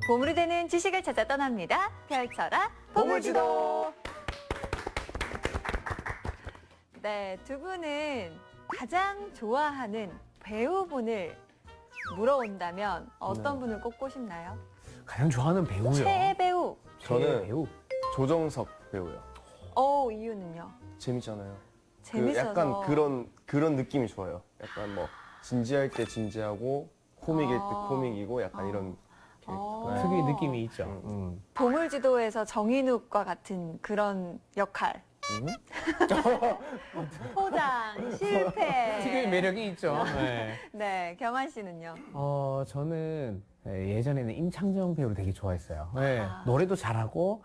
보물이 되는 지식을 찾아 떠납니다. 펼쳐라 보물지도. 네, 두 분은 가장 좋아하는 배우분을 물어온다면 어떤 분을 꼽고 싶나요? 가장 좋아하는 배우요. 최애 배우. 저는 배우. 조정석 배우요. 이유는요? 재밌잖아요. 재밌어서. 약간 그런 느낌이 좋아요. 약간 뭐 진지할 때 진지하고 코믹일 때 코믹이고 약간 이런 캐릭터. 네. 특유의 느낌이 있죠. 보물지도에서 정인욱과 같은 그런 역할. 포장, 실패. 특유의 매력이 있죠. 네. 네, 경환 씨는요? 저는 예전에는 임창정 배우를 되게 좋아했어요. 네, 아. 노래도 잘하고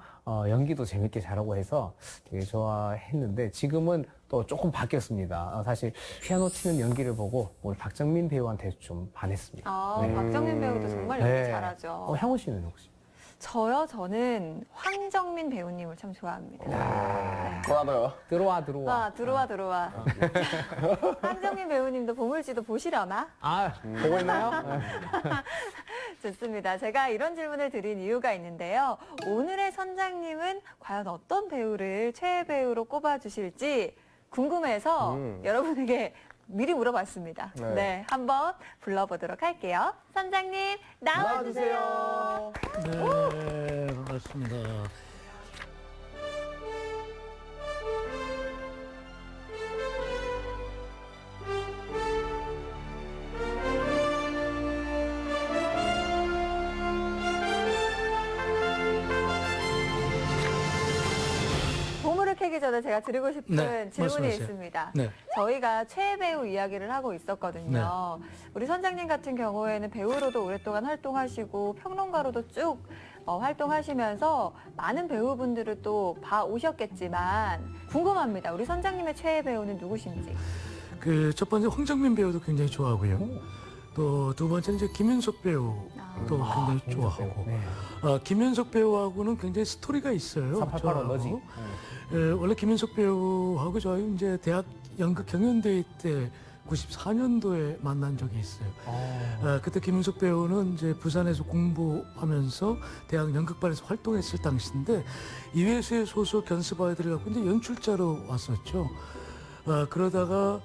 연기도 재밌게 잘하고 해서 되게 좋아했는데 지금은 또 조금 바뀌었습니다. 사실 피아노 치는 연기를 보고 우리 박정민 배우한테 좀 반했습니다. 박정민 배우도 정말 연기 네. 잘하죠. 향우 씨는 혹시? 저는 황정민 배우님을 참 좋아합니다. 좋아요. 들어와. 들어와. 황정민 배우님도 보물지도 보시려나? 보고 있나요? 좋습니다. 제가 이런 질문을 드린 이유가 있는데요. 오늘의 선장님은 과연 어떤 배우를 최애 배우로 꼽아주실지 궁금해서 여러분에게 미리 물어봤습니다. 네. 네, 한번 불러보도록 할게요. 선장님, 나와주세요. 네, 반갑습니다. 보물을 캐기 전에 제가 드리고 싶은 네, 질문이 말씀하세요. 있습니다. 네. 저희가 최애 배우 이야기를 하고 있었거든요. 우리 선장님 같은 경우에는 배우로도 오랫동안 활동하시고 평론가로도 쭉 활동하시면서 많은 배우분들을 또 봐오셨겠지만 궁금합니다. 우리 선장님의 최애 배우는 누구신지. 그 첫 번째 황정민 배우도 굉장히 좋아하고요. 또 두 번째는 이제 김윤석 배우도 굉장히 좋아하고. 네. 김윤석 배우하고는 굉장히 스토리가 있어요. 3885 너지. 저하고. 원래 김윤석 배우하고 저희 이제 대학 연극 경연대회 때 94년도에 만난 적이 있어요. 그때 김윤석 배우는 이제 부산에서 공부하면서 대학 연극반에서 활동했을 당시인데 이회수의 소속 연습아이들을 갖고 이제 연출자로 왔었죠. 그러다가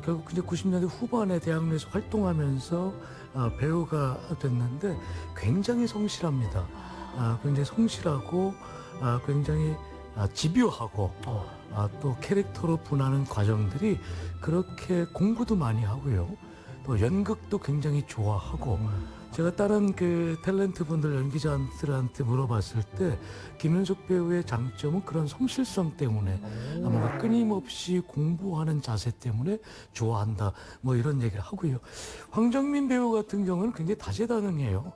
결국 이제 90년대 후반에 대학 내에서 활동하면서 배우가 됐는데 굉장히 성실합니다. 굉장히 성실하고 굉장히 집요하고 또 캐릭터로 분하는 과정들이 그렇게 공부도 많이 하고요. 또 연극도 굉장히 좋아하고 제가 다른 그 탤런트 분들 연기자들한테 물어봤을 때 김윤석 배우의 장점은 그런 성실성 때문에 아마 끊임없이 공부하는 자세 때문에 좋아한다 뭐 이런 얘기를 하고요. 황정민 배우 같은 경우는 굉장히 다재다능해요.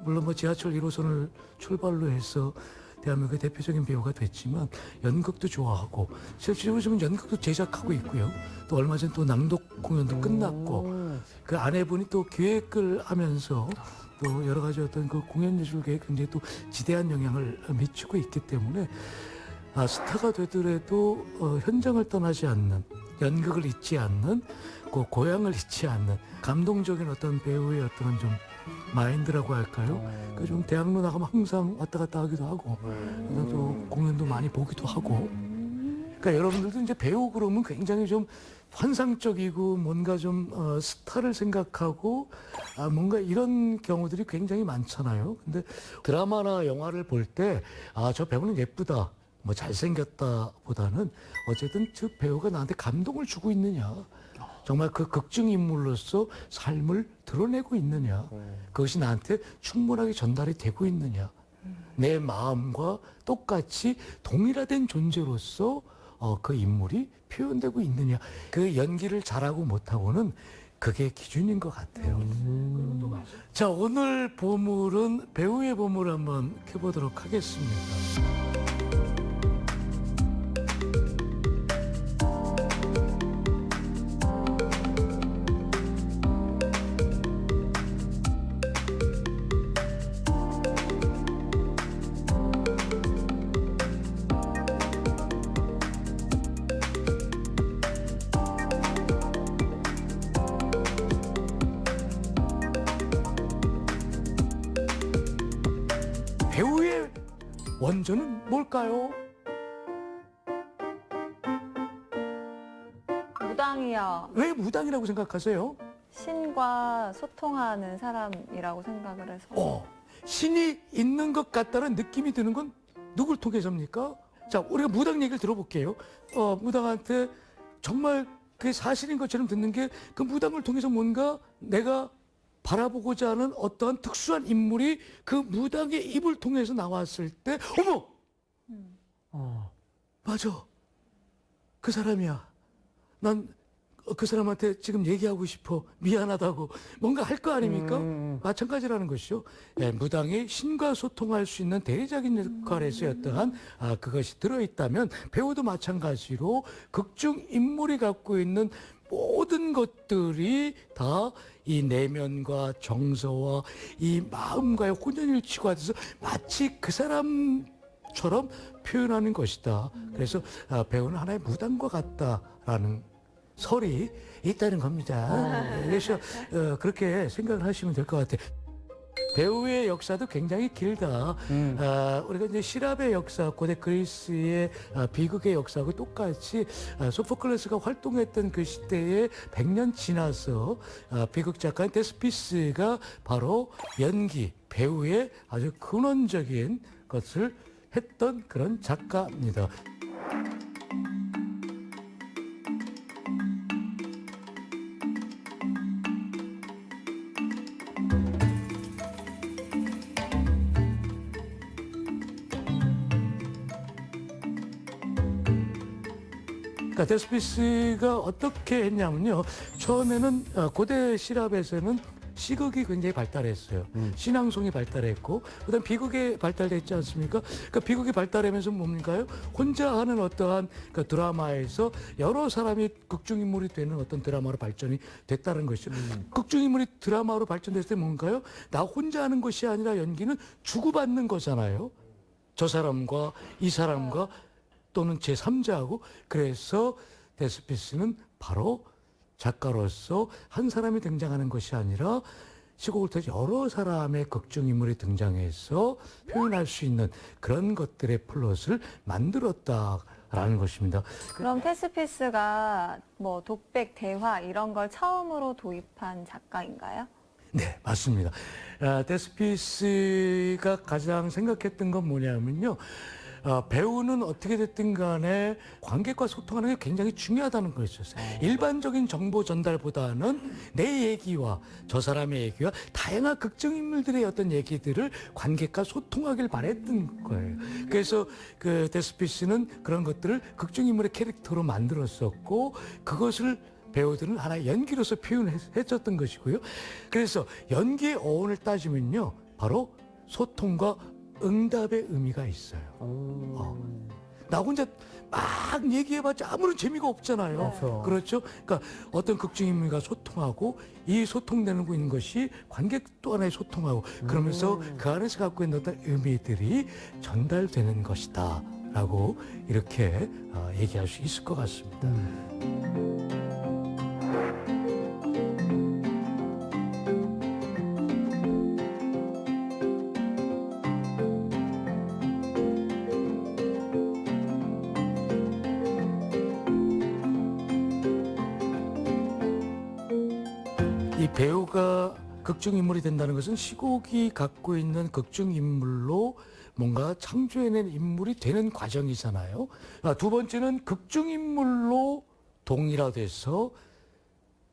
물론 뭐 지하철 1호선을 출발로 해서 대한민국의 대표적인 배우가 됐지만 연극도 좋아하고 실제로 지금 연극도 제작하고 있고요. 또 얼마 전 또 낭독 공연도 끝났고 그 아내분이 또 기획을 하면서 또 여러 가지 어떤 그 공연 예술계에 굉장히 또 지대한 영향을 미치고 있기 때문에 스타가 되더라도 현장을 떠나지 않는 연극을 잊지 않는 그 고향을 잊지 않는 감동적인 어떤 배우의 어떤 좀 마인드라고 할까요? 그 좀 대학로 나가면 항상 왔다 갔다 하기도 하고 또 공연도 많이 보기도 하고 그러니까 여러분들도 이제 배우 그러면 굉장히 좀 환상적이고 뭔가 좀 스타를 생각하고 뭔가 이런 경우들이 굉장히 많잖아요. 근데 드라마나 영화를 볼 때 저 배우는 예쁘다 뭐 잘생겼다 보다는 어쨌든 저 배우가 나한테 감동을 주고 있느냐 정말 그 극중 인물로서 삶을 드러내고 있느냐 그것이 나한테 충분하게 전달이 되고 있느냐 내 마음과 똑같이 동일화된 존재로서 그 인물이 표현되고 있느냐 그 연기를 잘하고 못하고는 그게 기준인 것 같아요. 자, 오늘 보물은 배우의 보물을 한번 켜보도록 하겠습니다. 원조는 뭘까요? 무당이야. 왜 무당이라고 생각하세요? 신과 소통하는 사람이라고 생각을 해서. 신이 있는 것 같다는 느낌이 드는 건 누굴 통해서입니까? 자, 우리가 무당 얘기를 들어볼게요. 무당한테 정말 그게 사실인 것처럼 듣는 게 그 무당을 통해서 뭔가 내가 바라보고자 하는 어떠한 특수한 인물이 그 무당의 입을 통해서 나왔을 때, 어머! 맞아. 그 사람이야. 난 그 사람한테 지금 얘기하고 싶어. 미안하다고. 뭔가 할 거 아닙니까? 마찬가지라는 것이죠. 예, 무당이 신과 소통할 수 있는 대리적인 역할에서 어떠한 그것이 들어있다면 배우도 마찬가지로 극중 인물이 갖고 있는 모든 것들이 다 이 내면과 정서와 이 마음과의 혼연일치가 돼서 마치 그 사람처럼 표현하는 것이다. 그래서 배우는 하나의 무당과 같다라는 설이 있다는 겁니다. 그래서 그렇게 생각을 하시면 될 것 같아요. 배우의 역사도 굉장히 길다. 우리가 이제 시랍의 역사, 고대 그리스의 비극의 역사하고 똑같이 소포클레스가 활동했던 그 시대에 100년 지나서 비극 작가인 데스피스가 바로 연기, 배우의 아주 근원적인 것을 했던 그런 작가입니다. 그러니까 데스피스가 어떻게 했냐면요. 처음에는 고대 시랍에서는 시극이 굉장히 발달했어요. 신앙송이 발달했고, 그다음 비극이 발달됐지 않습니까? 그러니까 비극이 발달하면서 뭡니까요? 혼자 하는 어떠한 그 드라마에서 여러 사람이 극중인물이 되는 어떤 드라마로 발전이 됐다는 것이죠. 극중인물이 드라마로 발전됐을 때 뭔가요? 나 혼자 하는 것이 아니라 연기는 주고받는 거잖아요. 저 사람과 이 사람과 또는 제3자하고. 그래서 데스피스는 바로 작가로서 한 사람이 등장하는 것이 아니라 시곡을 통해서 여러 사람의 극중인물이 등장해서 표현할 수 있는 그런 것들의 플롯을 만들었다라는 것입니다. 그럼 테스피스가 뭐 독백, 대화 이런 걸 처음으로 도입한 작가인가요? 네, 맞습니다. 데스피스가 가장 생각했던 건 뭐냐면요. 배우는 어떻게 됐든 간에 관객과 소통하는 게 굉장히 중요하다는 거였어요. 일반적인 정보 전달보다는 내 얘기와 저 사람의 얘기와 다양한 극중인물들의 어떤 얘기들을 관객과 소통하길 바랬던 거예요. 그래서 그 데스피스는 그런 것들을 극중인물의 캐릭터로 만들었었고, 그것을 배우들은 하나의 연기로서 표현했었던 것이고요. 그래서 연기의 어원을 따지면요, 바로 소통과 응답의 의미가 있어요. 나 혼자 막 얘기해봤자 아무런 재미가 없잖아요. 그렇죠? 그러니까 어떤 극중인물과 소통하고, 이 소통되는 있는 것이 관객 또 하나의 소통하고, 그러면서 그 안에서 갖고 있는 어떤 의미들이 전달되는 것이다 라고 이렇게 얘기할 수 있을 것 같습니다. 이 배우가 극중인물이 된다는 것은 시곡이 갖고 있는 극중인물로 뭔가 창조해낸 인물이 되는 과정이잖아요. 두 번째는 극중인물로 동일화돼서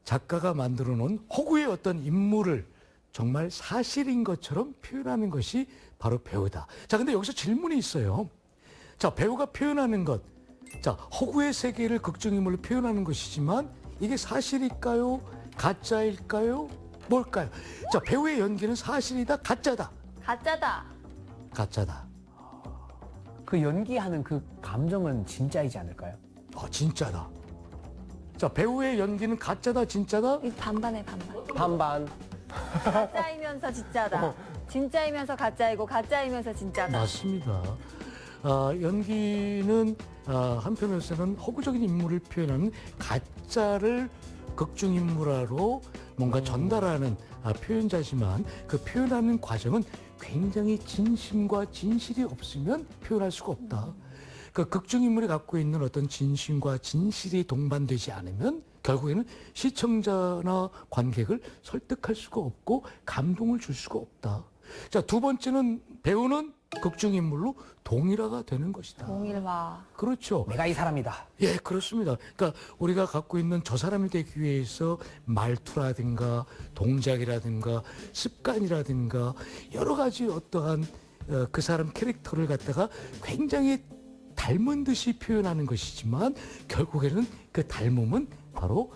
작가가 만들어 놓은 허구의 어떤 인물을 정말 사실인 것처럼 표현하는 것이 바로 배우다. 자, 근데 여기서 질문이 있어요. 자, 배우가 표현하는 것, 자, 허구의 세계를 극중인물로 표현하는 것이지만 이게 사실일까요? 가짜일까요? 뭘까요? 자, 배우의 연기는 사실이다, 가짜다? 가짜다. 가짜다. 그 연기하는 그 감정은 진짜이지 않을까요? 진짜다. 자, 배우의 연기는 가짜다, 진짜다? 이 반반에 반반. 반반. 가짜이면서 진짜다. 진짜이면서 가짜이고 가짜이면서 진짜다. 맞습니다. 연기는 한편으로서는 허구적인 인물을 표현하는 가짜를 극중인물화로 뭔가 전달하는 표현자지만 그 표현하는 과정은 굉장히 진심과 진실이 없으면 표현할 수가 없다. 그 극중인물이 갖고 있는 어떤 진심과 진실이 동반되지 않으면 결국에는 시청자나 관객을 설득할 수가 없고 감동을 줄 수가 없다. 자, 두 번째는 배우는 극중인물로 동일화가 되는 것이다. 동일화. 그렇죠. 내가 이 사람이다. 예, 그렇습니다. 그러니까 우리가 갖고 있는 저 사람이 되기 위해서 말투라든가 동작이라든가 습관이라든가 여러 가지 어떠한 그 사람 캐릭터를 갖다가 굉장히 닮은 듯이 표현하는 것이지만 결국에는 그 닮음은 바로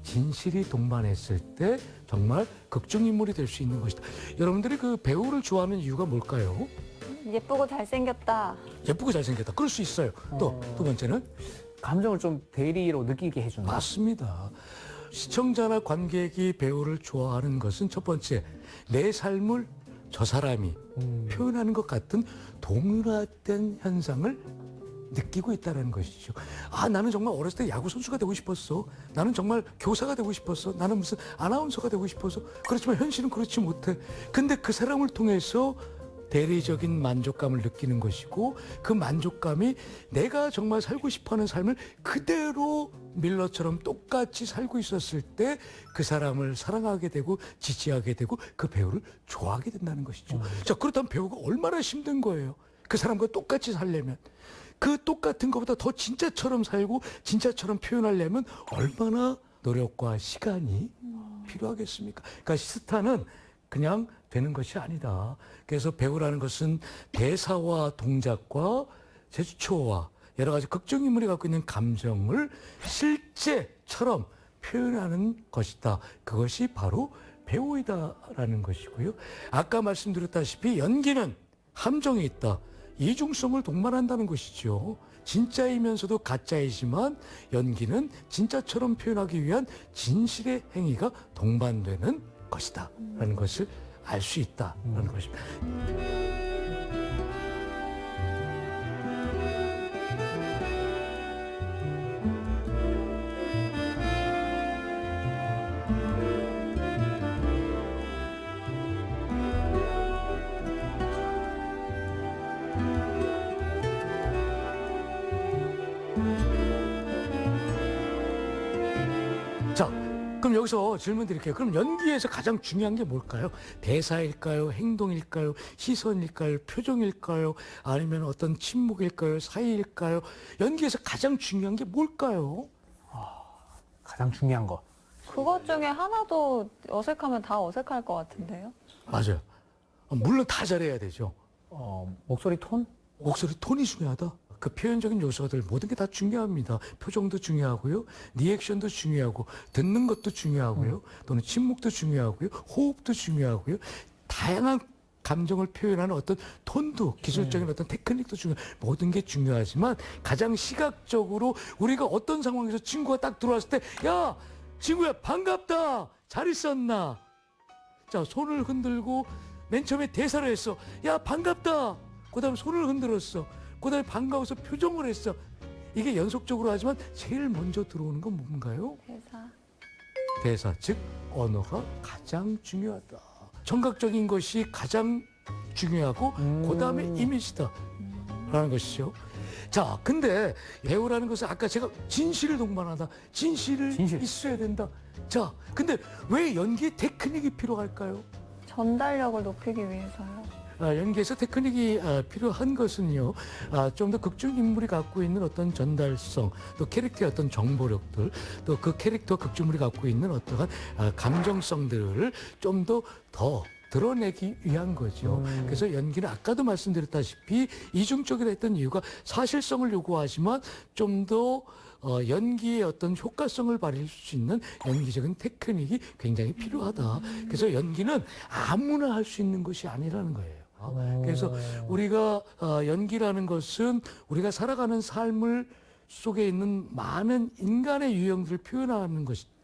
진실이 동반했을 때 정말 극중인물이 될 수 있는 것이다. 여러분들이 그 배우를 좋아하는 이유가 뭘까요? 예쁘고 잘생겼다. 예쁘고 잘생겼다. 그럴 수 있어요. 또 두 번째는 감정을 좀 대리로 느끼게 해준다. 맞습니다. 시청자나 관객이 배우를 좋아하는 것은 첫 번째, 내 삶을 저 사람이 표현하는 것 같은 동일화된 현상을 느끼고 있다는 것이죠. 아, 나는 정말 어렸을 때 야구 선수가 되고 싶었어. 나는 정말 교사가 되고 싶었어. 나는 무슨 아나운서가 되고 싶어서. 그렇지만 현실은 그렇지 못해. 근데 그 사람을 통해서 대리적인 만족감을 느끼는 것이고 그 만족감이 내가 정말 살고 싶어하는 삶을 그대로 밀러처럼 똑같이 살고 있었을 때 그 사람을 사랑하게 되고 지지하게 되고 그 배우를 좋아하게 된다는 것이죠. 자, 그렇다면 배우가 얼마나 힘든 거예요. 그 사람과 똑같이 살려면. 그 똑같은 것보다 더 진짜처럼 살고 진짜처럼 표현하려면 얼마나 노력과 시간이 필요하겠습니까? 그러니까 스타는 그냥 되는 것이 아니다. 그래서 배우라는 것은 대사와 동작과 제스처와 여러 가지 극중인물이 갖고 있는 감정을 실제처럼 표현하는 것이다. 그것이 바로 배우이다라는 것이고요. 아까 말씀드렸다시피 연기는 함정이 있다. 이중성을 동반한다는 것이죠. 진짜이면서도 가짜이지만 연기는 진짜처럼 표현하기 위한 진실의 행위가 동반되는 것이다 라는 것을 알 수 있다라는 것입니다. 자, 그럼 여기서 질문 드릴게요. 그럼 연기에서 가장 중요한 게 뭘까요? 대사일까요? 행동일까요? 시선일까요? 표정일까요? 아니면 어떤 침묵일까요? 사이일까요? 연기에서 가장 중요한 게 뭘까요? 가장 중요한 거. 그것 중에 하나도 어색하면 다 어색할 것 같은데요. 맞아요. 물론 다 잘해야 되죠. 목소리 톤? 목소리 톤이 중요하다. 그 표현적인 요소들 모든 게 다 중요합니다. 표정도 중요하고요. 리액션도 중요하고 듣는 것도 중요하고요. 또는 침묵도 중요하고요. 호흡도 중요하고요. 다양한 감정을 표현하는 어떤 톤도 기술적인 어떤 테크닉도 모든 게 중요하지만 가장 시각적으로 우리가 어떤 상황에서 친구가 딱 들어왔을 때 야, 친구야 반갑다. 잘 있었나? 자, 손을 흔들고 맨 처음에 대사를 했어. 야, 반갑다. 그다음에 손을 흔들었어. 그다음에 반가워서 표정을 했어. 이게 연속적으로 하지만 제일 먼저 들어오는 건 뭔가요? 대사, 즉 언어가 가장 중요하다. 청각적인 것이 가장 중요하고 그다음에 이미지다 라는 것이죠. 자, 근데 배우라는 것은 아까 제가 진실을 동반하다. 진실. 있어야 된다. 자, 근데 왜 연기 테크닉이 필요할까요? 전달력을 높이기 위해서요. 연기에서 테크닉이 필요한 것은요, 좀 더 극중인물이 갖고 있는 어떤 전달성, 또 캐릭터의 어떤 정보력들, 또 그 캐릭터 극중인물이 갖고 있는 어떠한 감정성들을 좀 더 드러내기 위한 거죠. 그래서 연기는 아까도 말씀드렸다시피 이중적이라 했던 이유가 사실성을 요구하지만 좀 더 연기의 어떤 효과성을 발휘할 수 있는 연기적인 테크닉이 굉장히 필요하다. 그래서 연기는 아무나 할 수 있는 것이 아니라는 거예요. 그래서 우리가 연기라는 것은 우리가 살아가는 삶을 속에 있는 많은 인간의 유형들을 표현하는 것이다.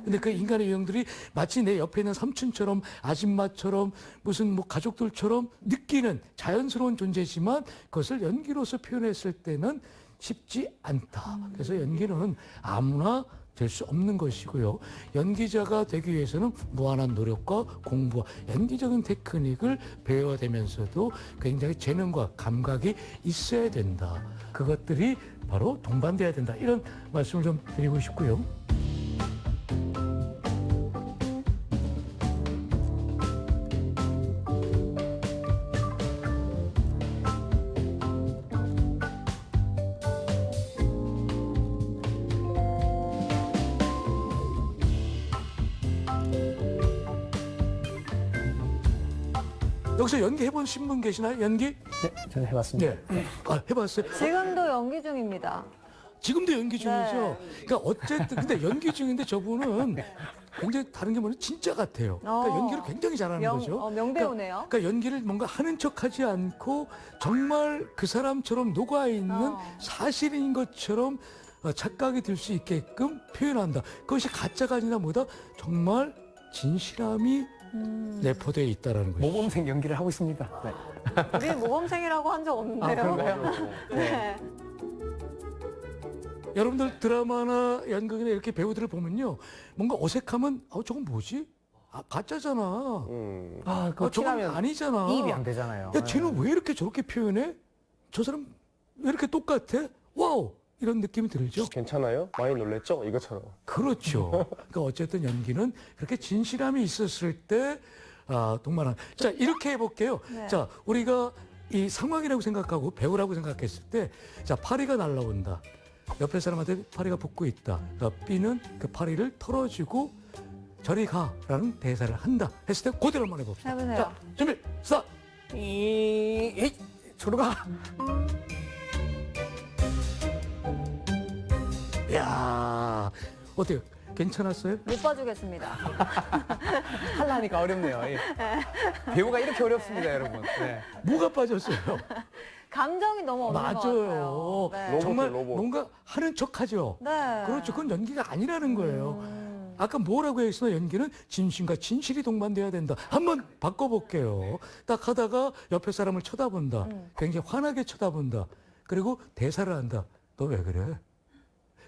근데 그 인간의 유형들이 마치 내 옆에 있는 삼촌처럼 아줌마처럼 무슨 뭐 가족들처럼 느끼는 자연스러운 존재지만 그것을 연기로서 표현했을 때는 쉽지 않다. 그래서 연기는 아무나 될 수 없는 것이고요. 연기자가 되기 위해서는 무한한 노력과 공부와 연기적인 테크닉을 배워야 되면서도 굉장히 재능과 감각이 있어야 된다. 그것들이 바로 동반돼야 된다. 이런 말씀을 좀 드리고 싶고요. 여기서 연기 해보신 분 계시나요? 연기? 네, 저는 해봤습니다. 네. 아, 해봤어요? 지금도 연기 중입니다. 지금도 연기 중이죠. 네. 그러니까 어쨌든 근데 연기 중인데 저분은 굉장히 다른 게 뭐냐면 진짜 같아요. 그러니까 어. 연기를 굉장히 잘하는 거죠. 명배우네요. 그러니까 연기를 뭔가 하는 척하지 않고 정말 그 사람처럼 녹아 있는 사실인 것처럼 착각이 들 수 있게끔 표현한다. 그것이 가짜가 아니라 뭐다? 정말 진실함이 내포되어 있다라는 거죠. 모범생 연기를 하고 있습니다. 네. 우리 모범생이라고 한 적 없는데요. 그런가요? 네. 여러분들 드라마나 연극이나 이렇게 배우들을 보면요, 뭔가 어색하면 저건 뭐지? 아, 가짜잖아. 아, 그거 저건 티나면 아니잖아. 이입이 안 되잖아요. 야, 쟤는 왜 이렇게 저렇게 표현해? 저 사람 왜 이렇게 똑같아? 와우! 이런 느낌이 들죠? 괜찮아요? 많이 놀랬죠? 이것처럼. 그렇죠. 그러니까 어쨌든 연기는 그렇게 진실함이 있었을 때 동반한. 자, 이렇게 해볼게요. 네. 자, 우리가 이 상황이라고 생각하고 배우라고 생각했을 때, 자, 파리가 날라온다. 옆에 사람한테 파리가 붙고 있다. 그러니까 B는 그 파리를 털어주고 저리 가라는 대사를 한다. 했을 때 그대로 한번 해봅시다. 해보세요. 자, 준비, 스타트! 저로 가. 야 어때요? 괜찮았어요? 못 봐주겠습니다. 하려니까 어렵네요. 예. 배우가 이렇게 어렵습니다, 여러분. 네. 뭐가 빠졌어요? 감정이 너무 없는 것 같아요. 맞아요. 네. 정말 로봇. 뭔가 하는 척하죠. 네. 그렇죠. 그건 연기가 아니라는 거예요. 아까 뭐라고 했어? 연기는 진심과 진실이 동반돼야 된다. 한번 바꿔볼게요. 딱 하다가 옆에 사람을 쳐다본다. 굉장히 환하게 쳐다본다. 그리고 대사를 한다. 너 왜 그래?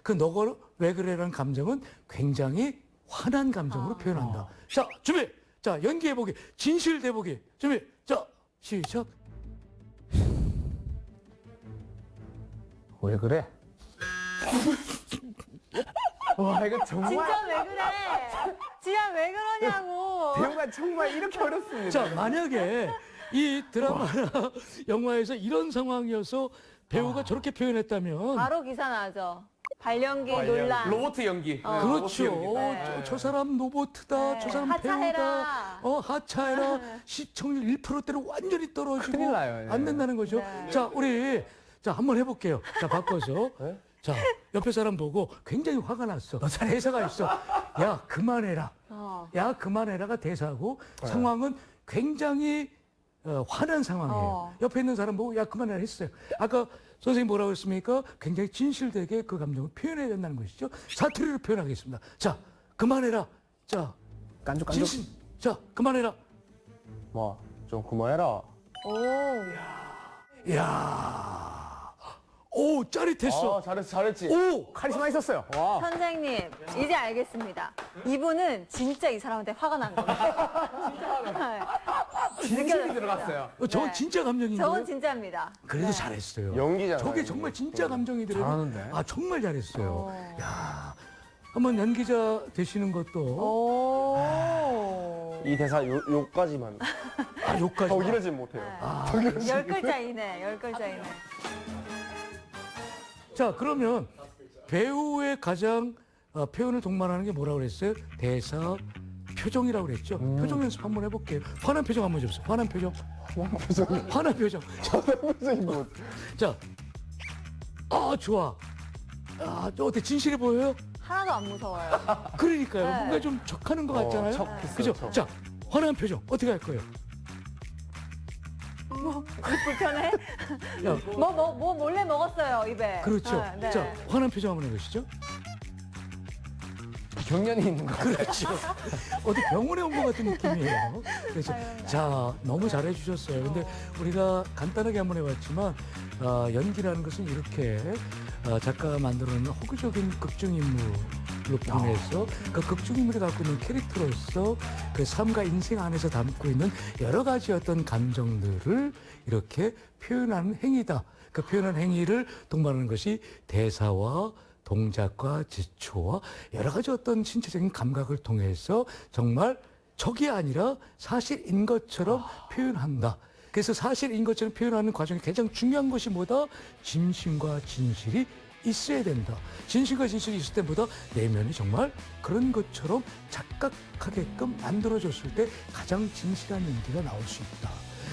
그 너가 왜 그래라는 감정은 굉장히 화난 감정으로 표현한다. 자, 준비. 자, 연기해보기. 진실 대보기. 준비. 자, 시작. 왜 그래? 와, 이거 정말 진짜 왜 그래? 진짜 왜 그러냐고. 배우가 정말 이렇게 어렵습니다. 자, 만약에 이 드라마나 영화에서 이런 상황이어서 배우가 저렇게 표현했다면 바로 기사 나죠. 발연기 논란. 로봇 연기. 그렇죠. 네. 저 사람 로봇이다. 네. 저 사람 하차해라. 배우다. 하차해라. 시청률 1%대로 완전히 떨어지고 큰일 나요. 예. 안 된다는 거죠. 네. 자, 우리 한번 해볼게요. 자, 바꿔서. 네? 자, 옆에 사람 보고 굉장히 화가 났어. 대사가 있어. 야, 그만해라. 야, 그만해라가 대사고 상황은 굉장히 화난 상황이에요. 옆에 있는 사람 보고 야, 그만해라 했어요. 아까 선생님 뭐라고 했습니까? 굉장히 진실되게 그 감정을 표현해야 된다는 것이죠. 사투리로 표현하겠습니다. 자, 그만해라. 자, 깐죽깐죽. 진실. 자, 그만해라. 뭐, 좀 그만해라. 오. 야, 오, 짜릿했어. 잘했지. 오, 카리스마 있었어요. 와. 선생님, 이제 알겠습니다. 이분은 진짜 이 사람한테 화가 난 거예요. 진실이 들어갔어요. 저건 네. 진짜 감정인데요. 저건 진짜입니다. 그래도 네. 잘했어요. 연기잖아요. 저게 정말 진짜 감정이 들어요. 잘하는데. 정말 잘했어요. 오. 야, 한번 연기자 되시는 것도 오. 이 대사 요까지만. 요까지. 더 길어지면 못해요. 열 글자이네, 10글자이네. 자, 그러면 배우의 가장 표현을 동반하는 게 뭐라고 그랬어요? 대사, 표정이라고 그랬죠? 표정 연습 한번 해볼게요. 화난 표정 한번 해주세요. 화난 표정. 화난 표정. 선생님 뭐. 자, 좋아. 저 어때? 진실해 보여요? 하나도 안 무서워요. 그러니까요. 네. 뭔가 좀 척하는 것 같잖아요. 척했어요, 그죠? 척. 자, 화난 표정 어떻게 할 거예요? 불편해? 야, 뭐 몰래 먹었어요, 입에. 그렇죠. 네. 자, 화난 표정 한번 해보시죠. 경련이 있는 거. 그렇죠. 어디 병원에 온 것 같은 느낌이에요. 그래서 자, 너무 잘해주셨어요. 근데 우리가 간단하게 한번 해봤지만 연기라는 것은 이렇게 작가가 만들어놓은 호구적인 극중 인물 인물로 보내서 그 극중인물이 갖고 있는 캐릭터로서 그 삶과 인생 안에서 담고 있는 여러 가지 어떤 감정들을 이렇게 표현하는 행위다. 그 표현한 행위를 동반하는 것이 대사와 동작과 지초와 여러 가지 어떤 신체적인 감각을 통해서 정말 적이 아니라 사실인 것처럼 표현한다. 그래서 사실인 것처럼 표현하는 과정에 가장 중요한 것이 뭐다? 진심과 진실이 있어야 된다. 진실과 진실이 있을 때보다 내면이 정말 그런 것처럼 착각하게끔 만들어졌을 때 가장 진실한 연기가 나올 수 있다.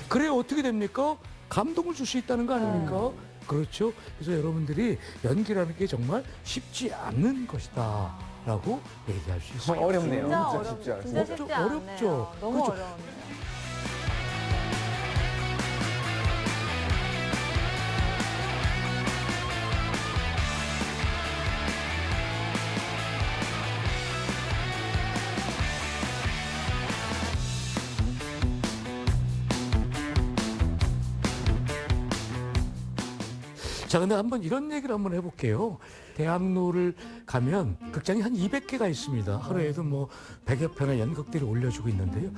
그래 어떻게 됩니까? 감동을 줄 수 있다는 거 아닙니까? 그렇죠. 그래서 여러분들이 연기라는 게 정말 쉽지 않은 것이다 라고 얘기할 수 있습니다. 정말 어렵네요. 진짜 진짜 어렵, 쉽지 않아요. 진짜 쉽지 않네요. 어렵죠. 너무 그렇죠. 어려웠네요. 자, 근데 한번 이런 얘기를 한번 해볼게요. 대학로를 가면 극장이 한 200개가 있습니다. 하루에도 뭐 100여 편의 연극들이 올려주고 있는데요.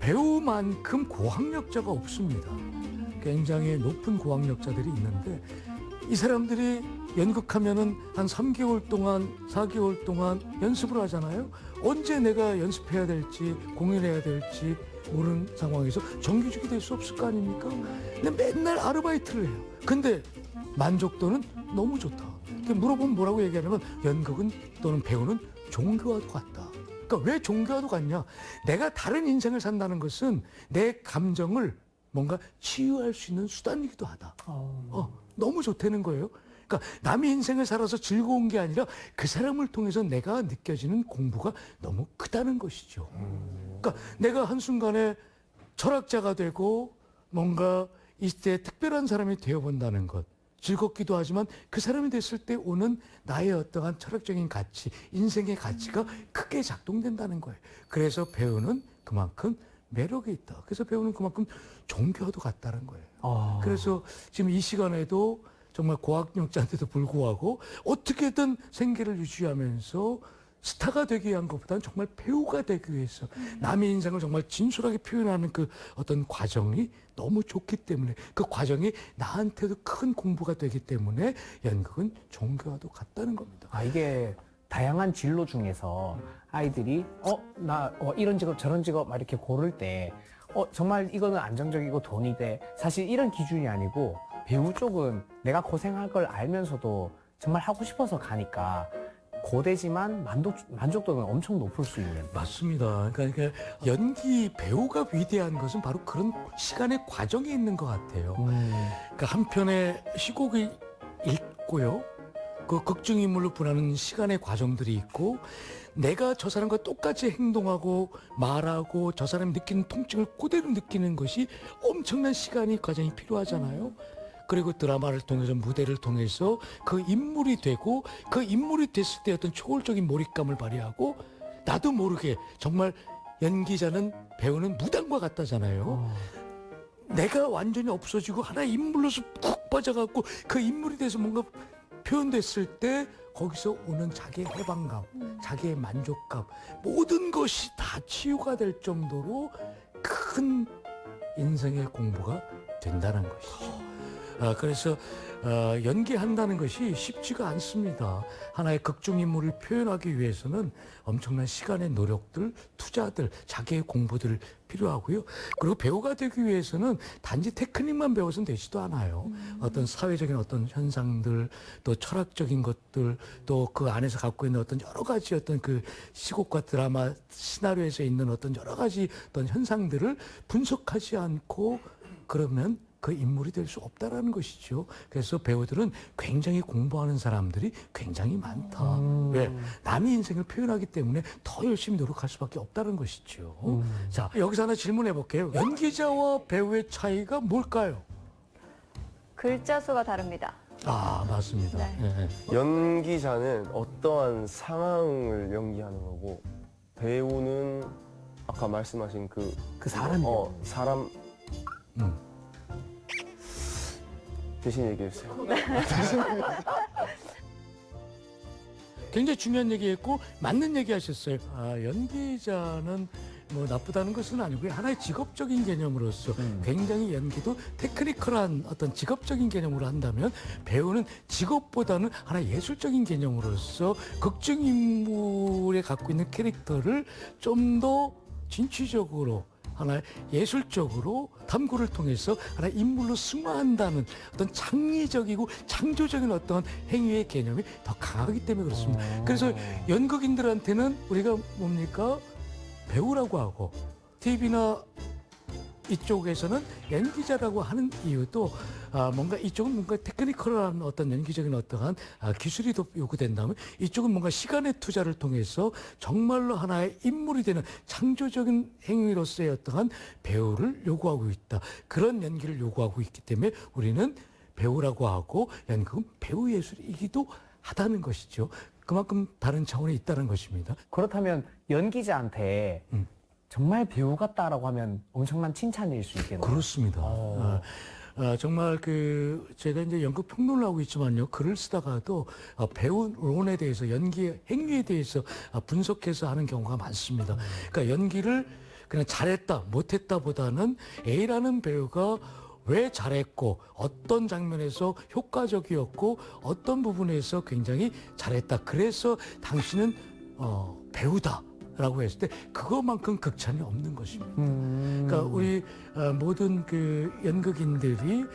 배우만큼 고학력자가 없습니다. 굉장히 높은 고학력자들이 있는데 이 사람들이 연극하면은 한 3개월 동안, 4개월 동안 연습을 하잖아요. 언제 내가 연습해야 될지, 공연해야 될지 모르는 상황에서 정규직이 될 수 없을 거 아닙니까? 근데 맨날 아르바이트를 해요. 근데 만족도는 너무 좋다. 물어보면 뭐라고 얘기하냐면 연극은 또는 배우는 종교와도 같다. 그러니까 왜 종교와도 같냐? 내가 다른 인생을 산다는 것은 내 감정을 뭔가 치유할 수 있는 수단이기도 하다. 너무 좋다는 거예요. 그러니까 남의 인생을 살아서 즐거운 게 아니라 그 사람을 통해서 내가 느껴지는 공부가 너무 크다는 것이죠. 그러니까 내가 한순간에 철학자가 되고 뭔가 이때 특별한 사람이 되어본다는 것. 즐겁기도 하지만 그 사람이 됐을 때 오는 나의 어떠한 철학적인 가치, 인생의 가치가 크게 작동된다는 거예요. 그래서 배우는 그만큼 매력이 있다. 그래서 배우는 그만큼 종교와도 같다는 거예요. 그래서 지금 이 시간에도 정말 고학력자인데도 불구하고 어떻게든 생계를 유지하면서 스타가 되기 위한 것보다는 정말 배우가 되기 위해서 남의 인생을 정말 진솔하게 표현하는 그 어떤 과정이 너무 좋기 때문에 그 과정이 나한테도 큰 공부가 되기 때문에 연극은 종교와도 같다는 겁니다. 이게 다양한 진로 중에서 아이들이 이런 직업 저런 직업 막 이렇게 고를 때 정말 이거는 안정적이고 돈이 돼. 사실 이런 기준이 아니고 배우 쪽은 내가 고생할 걸 알면서도 정말 하고 싶어서 가니까 고되지만 만족도는 엄청 높을 수 있는. 맞습니다. 그러니까 연기 배우가 위대한 것은 바로 그런 시간의 과정에 있는 것 같아요. 그러니까 한 편의 시곡이 있고요. 그 극중인물로 분하는 시간의 과정들이 있고 내가 저 사람과 똑같이 행동하고 말하고 저 사람이 느끼는 통증을 그대로 느끼는 것이 엄청난 시간이 과정이 필요하잖아요. 그리고 드라마를 통해서 무대를 통해서 그 인물이 되고 그 인물이 됐을 때 어떤 초월적인 몰입감을 발휘하고 나도 모르게 정말 연기자는 배우는 무당과 같다잖아요. 내가 완전히 없어지고 하나의 인물로서 푹 빠져갖고 그 인물이 돼서 뭔가 표현됐을 때 거기서 오는 자기의 해방감, 자기의 만족감 모든 것이 다 치유가 될 정도로 큰 인생의 공부가 된다는 것이죠. 그래서 연기한다는 것이 쉽지가 않습니다. 하나의 극중인물을 표현하기 위해서는 엄청난 시간의 노력들, 투자들, 자기의 공부들 필요하고요. 그리고 배우가 되기 위해서는 단지 테크닉만 배워서는 되지도 않아요. 어떤 사회적인 어떤 현상들, 또 철학적인 것들, 또 그 안에서 갖고 있는 어떤 여러 가지 어떤 그 시곡과 드라마, 시나리오에서 있는 어떤 여러 가지 어떤 현상들을 분석하지 않고 그러면 그 인물이 될 수 없다라는 것이죠. 그래서 배우들은 굉장히 공부하는 사람들이 굉장히 많다. 왜? 남의 인생을 표현하기 때문에 더 열심히 노력할 수밖에 없다는 것이죠. 자, 여기서 하나 질문해 볼게요. 연기자와 배우의 차이가 뭘까요? 글자 수가 다릅니다. 맞습니다. 네. 네. 연기자는 어떠한 상황을 연기하는 거고 배우는 아까 말씀하신 그 사람이 사람 대신 얘기해 주세요. 굉장히 중요한 얘기했고 맞는 얘기하셨어요. 연기자는 뭐 나쁘다는 것은 아니고요. 하나의 직업적인 개념으로서 굉장히 연기도 테크니컬한 어떤 직업적인 개념으로 한다면 배우는 직업보다는 하나의 예술적인 개념으로서 극중 인물에 갖고 있는 캐릭터를 좀 더 진취적으로 하나의 예술적으로 탐구를 통해서 하나의 인물로 승화한다는 어떤 창의적이고 창조적인 어떤 행위의 개념이 더 강하기 때문에 그렇습니다. 그래서 연극인들한테는 우리가 뭡니까? 배우라고 하고 TV나 이쪽에서는 연기자라고 하는 이유도 뭔가 이쪽은 뭔가 테크니컬한 어떤 연기적인 어떠한 기술이 더 요구된다면 이쪽은 뭔가 시간의 투자를 통해서 정말로 하나의 인물이 되는 창조적인 행위로서의 어떠한 배우를 요구하고 있다. 그런 연기를 요구하고 있기 때문에 우리는 배우라고 하고 연극은 배우 예술이기도 하다는 것이죠. 그만큼 다른 차원에 있다는 것입니다. 그렇다면 연기자한테 정말 배우 같다라고 하면 엄청난 칭찬일 수 있겠네요. 그렇습니다. 정말 제가 이제 연극 평론을 하고 있지만요. 글을 쓰다가도 배우론에 대해서 연기 행위에 대해서 분석해서 하는 경우가 많습니다. 그러니까 연기를 그냥 잘했다, 못했다보다는 A라는 배우가 왜 잘했고 어떤 장면에서 효과적이었고 어떤 부분에서 굉장히 잘했다. 그래서 당신은 배우다. 라고 했을 때 그것만큼 극찬이 없는 것입니다. 그러니까 우리 모든 연극인들이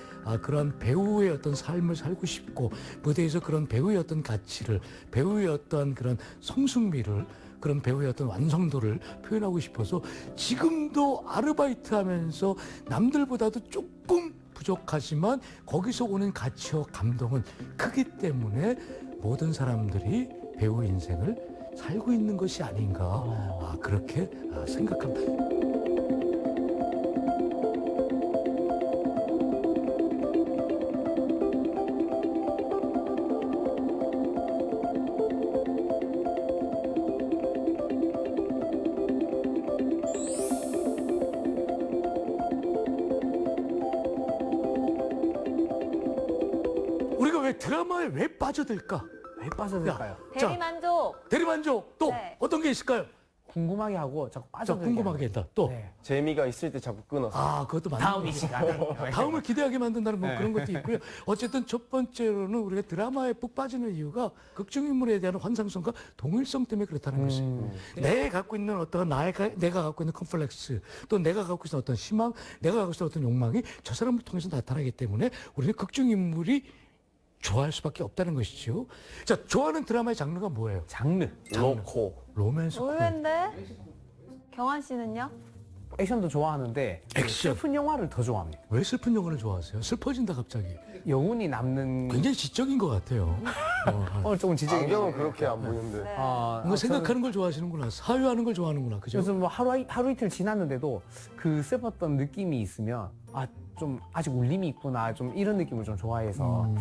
그런 배우의 어떤 삶을 살고 싶고 무대에서 그런 배우의 어떤 가치를 배우의 어떤 그런 성숙미를 그런 배우의 어떤 완성도를 표현하고 싶어서 지금도 아르바이트 하면서 남들보다도 조금 부족하지만 거기서 오는 가치와 감동은 크기 때문에 모든 사람들이 배우 인생을 살고 있는 것이 아닌가 그렇게 생각합니다. 우리가 왜 드라마에 왜 빠져들까? 왜 빠져들까요? 자, 대리만족. 대리만족 또 네. 어떤 게 있을까요? 궁금하게 하고 자꾸 자, 빠져들게 궁금하게 했다. 또 네. 재미가 있을 때 자꾸 끊어서. 그것도 맞는 다음 이 거죠. 시간에 다음을 기대하게 만든다는 뭐 네. 그런 것도 있고요. 어쨌든 첫 번째로는 우리가 드라마에 푹 빠지는 이유가 극중인물에 대한 환상성과 동일성 때문에 그렇다는 것입니다. 내가 갖고 있는 어떤 내가 갖고 있는 컴플렉스 또 내가 갖고 있는 어떤 희망 내가 갖고 있는 어떤 욕망이 저 사람을 통해서 나타나기 때문에 우리는 극중인물이 좋아할 수밖에 없다는 것이죠. 자, 좋아하는 드라마의 장르가 뭐예요? 장르 로코. 로맨스 코미디. 의외인데? 경환 씨는요? 액션도 좋아하는데 액션. 슬픈 영화를 더 좋아합니다. 왜 슬픈 영화를 좋아하세요? 슬퍼진다 갑자기. 여운이 남는 굉장히 지적인 것 같아요. 오늘 조금 지적인 안경은 그렇게 안 보이는데. 네. 뭔가 생각하는 걸 좋아하시는구나. 사유하는 걸 좋아하는구나. 그죠? 요즘 뭐 하루 이틀 지났는데도 그 슬펐던 느낌이 있으면 좀 아직 울림이 있구나 좀 이런 느낌을 좀 좋아해서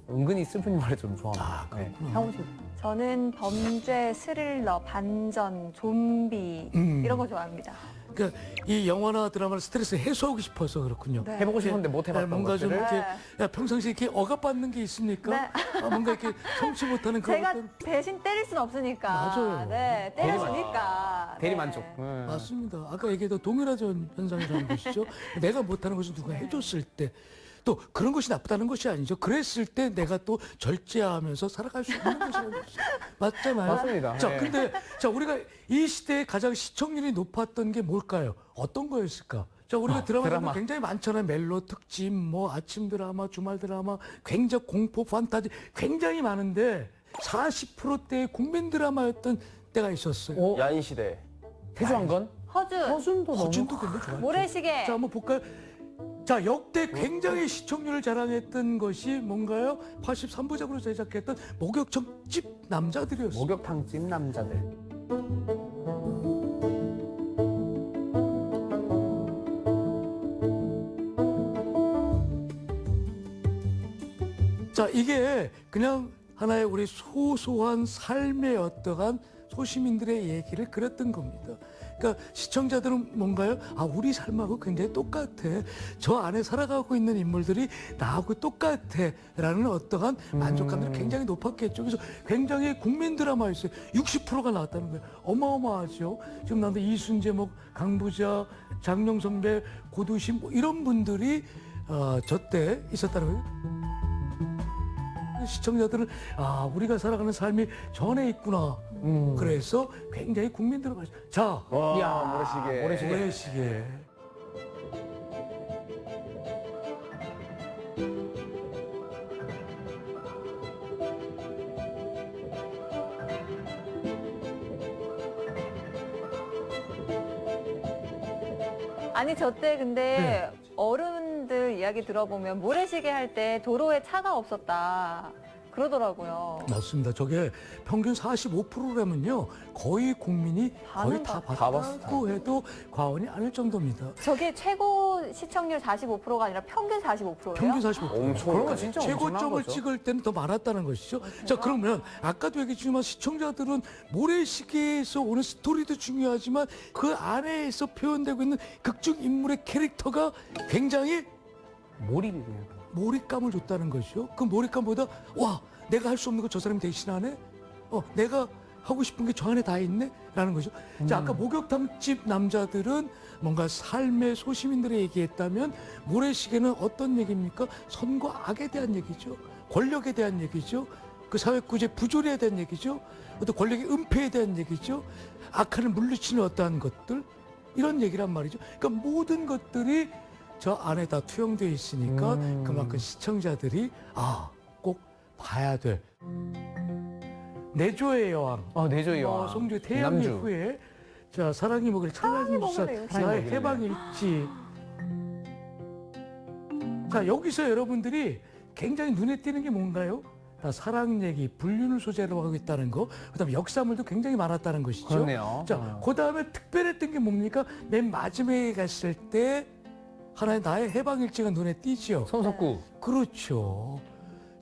은근히 슬픈 영화를 좀 좋아합니다. 네. 향우 씨 저는 범죄, 스릴러, 반전, 좀비 이런 거 좋아합니다. 그러니까 이 영화나 드라마를 스트레스 해소하고 싶어서 그렇군요. 네. 해보고 싶은데 못 해봤던 뭔가 좀 것들을 이렇게 평상시에 이렇게 억압받는 게 있습니까? 네. 뭔가 이렇게 성취 못하는 그런 제가 어떤 대신 때릴 순 없으니까. 맞아요. 네, 때려주니까. 대리만족. 네. 맞습니다. 아까 얘기했던 동일화전 현상이라는 것이죠. 내가 못하는 것을 누가 해줬을 때 또 그런 것이 나쁘다는 것이 아니죠. 그랬을 때 내가 또 절제하면서 살아갈 수 있는 것이라는 것이죠. 맞잖아요. 맞습니다. 자, 네. 근데 우리가 이 시대에 가장 시청률이 높았던 게 뭘까요? 어떤 거였을까? 자, 우리가 드라마 굉장히 많잖아요. 멜로 특집, 뭐 아침 드라마, 주말 드라마, 굉장히 공포, 판타지 굉장히 많은데 40%대의 국민 드라마였던 때가 있었어요. 야인 시대. 태조왕건? 허준, 허준도 굉장히 좋았죠. 모래시계. 자, 한번 볼까요? 자, 역대 굉장히 시청률을 자랑했던 것이 뭔가요? 83부작으로 제작했던 목욕탕집 남자들이었어요. 목욕탕집 남자들. 자, 이게 그냥 하나의 우리 소소한 삶의 어떠한 소시민들의 얘기를 그렸던 겁니다. 그러니까 시청자들은 뭔가요? 아, 우리 삶하고 굉장히 똑같아. 저 안에 살아가고 있는 인물들이 나하고 똑같아. 라는 어떠한 만족감들이 굉장히 높았겠죠. 그래서 굉장히 국민 드라마였어요. 60%가 나왔다는 거예요. 어마어마하죠. 지금 나한테 이순재, 뭐 강부자, 장룡선배, 고두심 뭐 이런 분들이 저 때 있었다는 거예요. 시청자들은 아, 우리가 살아가는 삶이 전에 있구나. 그래서 굉장히 국민들을 자, 와, 모래시계. 모래시계. 아니 저 때 근데 어른들 이야기 들어보면 모래시계 할 때 도로에 차가 없었다 그러더라고요. 맞습니다. 저게 평균 45%라면요. 거의 국민이 거의 다 봤다고 해도 과언이 아닐 정도입니다. 저게 최고 시청률 45%가 아니라 평균 45%예요? 평균 45%. 엄청 그런 거 진짜 엄청난 최고점을 거죠. 찍을 때는 더 많았다는 것이죠. 자, 그러면 아까도 얘기했지만 시청자들은 모래시계에서 오는 스토리도 중요하지만 그 안에서 표현되고 있는 극중 인물의 캐릭터가 굉장히 몰입이네요. 몰입감을 줬다는 것이죠. 그 몰입감보다 와, 내가 할 수 없는 거 저 사람이 대신하네. 내가 하고 싶은 게 저 안에 다 있네. 라는 거죠. 자, 아까 목욕탕집 남자들은 뭔가 삶의 소시민들의 얘기했다면 모래시계는 어떤 얘기입니까? 선과 악에 대한 얘기죠. 권력에 대한 얘기죠. 그 사회구조의 부조리에 대한 얘기죠. 어떤 권력의 은폐에 대한 얘기죠. 악한을 물리치는 어떠한 것들 이런 얘기란 말이죠. 그러니까 모든 것들이 저 안에 다 투영되어 있으니까 그만큼 시청자들이 꼭 봐야 될 내조의 여왕. 내조의 여왕. 송주의 태양의 남주. 후예. 자, 사랑이 먹으리 찬란히 무사 먹으리. 나의 해방일지. 자, 여기서 여러분들이 굉장히 눈에 띄는 게 뭔가요? 다 사랑 얘기, 불륜을 소재로 하고 있다는 거, 그다음에 역사물도 굉장히 많았다는 것이죠. 그러네요. 자, 그다음에 특별했던 게 뭡니까? 맨 마지막에 갔을 때 하나의 나의 해방일지가 눈에 띄지요. 손석구. 그렇죠.